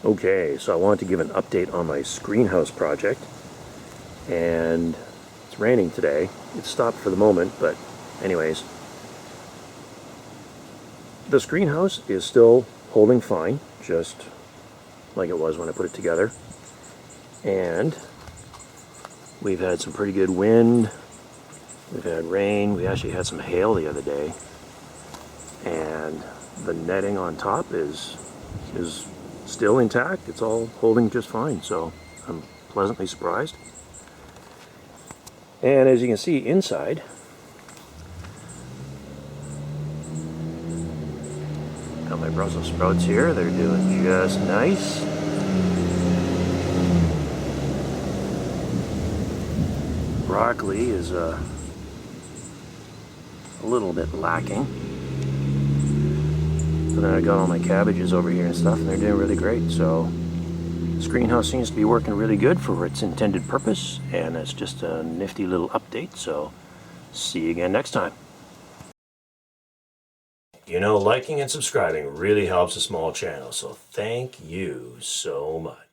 Okay, so I wanted to give an update on my screenhouse project, and it's raining today. It stopped for the moment, but anyways, the screenhouse is still holding fine, just like it was when I put it together. And we've had some pretty good wind, we've had rain, we actually had some hail the other day, and the netting on top is still intact. It's all holding just fine, so I'm pleasantly surprised. And as you can see inside, got my Brussels sprouts here. They're doing just nice. Broccoli is a little bit lacking. And then I got all my cabbages over here and stuff, and they're doing really great. So this greenhouse seems to be working really good for its intended purpose, and it's just a nifty little update. So see you again next time. You know, liking and subscribing really helps a small channel, so thank you so much.